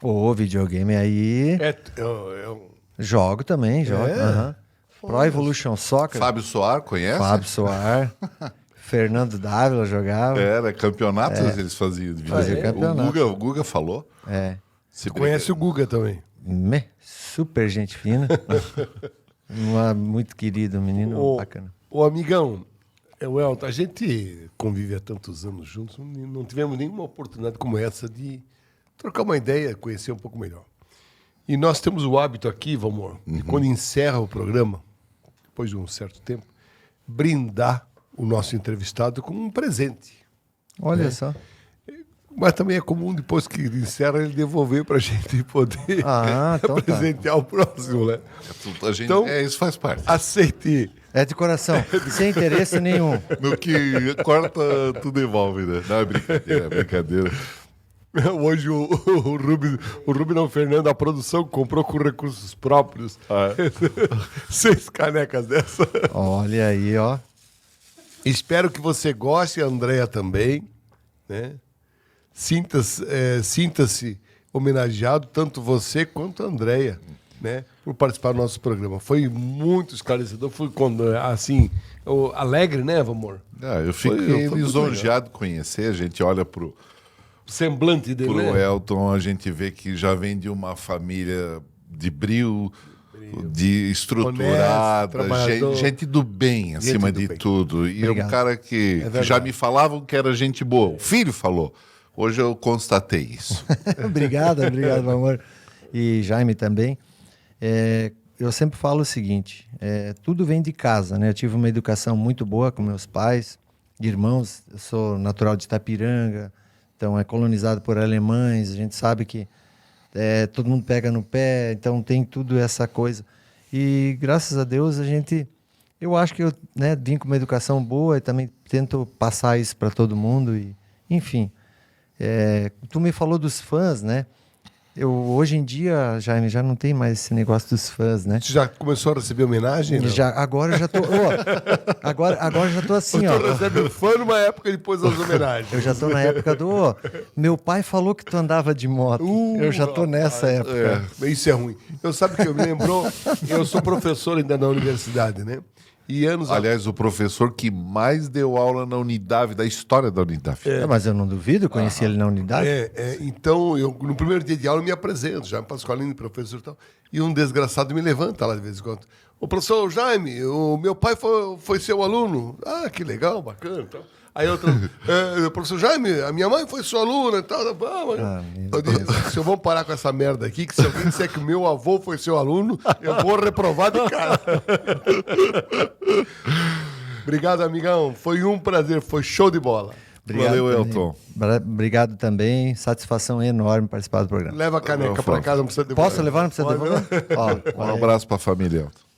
Ô, videogame aí. Jogo também, jogo. É? Aham. Pro Evolution Soccer. Fábio Soar, conhece? Fábio Soar. Fernando Dávila jogava. Era, campeonatos eles faziam de Fazia videogame. campeonato. O Guga falou. É. Se Conhece o Guga também. Super gente fina. Muito querido, menino bacana. Ô, amigão, Elton, a gente convive há tantos anos juntos, não tivemos nenhuma oportunidade como essa de trocar uma ideia, conhecer um pouco melhor. E nós temos o hábito aqui, Valmor, de quando encerra o programa, depois de um certo tempo, brindar o nosso entrevistado com um presente. Olha só. Mas também é comum, depois que encerra, ele devolver para a gente poder Então tá. presentear o próximo, né? A gente, Então- isso faz parte. Aceite. É de coração, sem interesse nenhum. No que corta, tu devolve, né? Não, é brincadeira, é brincadeira. Hoje o Rubem não, Fernando, a produção comprou com recursos próprios 6 canecas dessa. Olha aí, ó. Espero que você goste, a Andréia também, né? Sinta-se homenageado, tanto você quanto a Andréia, né? Por participar do nosso programa. Foi muito esclarecedor, fui assim, alegre, né, Amor? Eu Foi fiquei muito lisonjeado de conhecer. A gente olha pro Semblante dele, né? Elton, a gente vê que já vem de uma família de bril, de estruturada, Honesto, trabalhador. gente do bem, acima do de bem. tudo. E é um Obrigado. cara que verdade. já me falavam que era gente boa. O filho falou. Hoje eu constatei isso. Obrigado, meu amor. E Jaime também. Eu sempre falo o seguinte, tudo vem de casa, né? Eu tive uma educação muito boa com meus pais, irmãos. Eu sou natural de Itapiranga, então é colonizado por alemães. A gente sabe que todo mundo pega no pé, então tem tudo essa coisa. E graças a Deus eu acho que eu vim com uma educação boa e também tento passar isso para todo mundo. E, enfim, tu me falou dos fãs, né? Hoje em dia, Jaime, já não tem mais esse negócio dos fãs, né? Você já começou a receber homenagem? Não? Agora eu já tô. Agora já tô assim, ó. Tu recebe um fã numa época depois das homenagens. Eu já tô na época do. Meu pai falou que tu andava de moto. Eu já tô nessa época. Isso é ruim. Eu sabe que eu me lembrou, eu sou professor ainda na universidade, né? E anos Aliás, o professor que mais deu aula na Unidade, da história da Unidade. Mas eu não duvido, eu conheci ele na unidade. Então, eu no primeiro dia de aula eu me apresento, já para a escolinha de professor e tal, e um desgraçado me levanta lá de vez em quando. O professor Jaime, o meu pai foi seu aluno. Ah, que legal, bacana. Tal. Aí outro, professor Jaime, a minha mãe foi sua aluna e tal. Eu disse, se eu vou parar com essa merda aqui, que se alguém disser que o meu avô foi seu aluno, eu vou reprovar de cara. Obrigado, amigão. Foi um prazer, foi show de bola. Valeu, também. Elton. Obrigado também. Satisfação enorme participar do programa. Leva a caneca pra casa, não precisa devolver. Posso levar? Não precisa devolver? Ó, Um abraço para a família, Elton.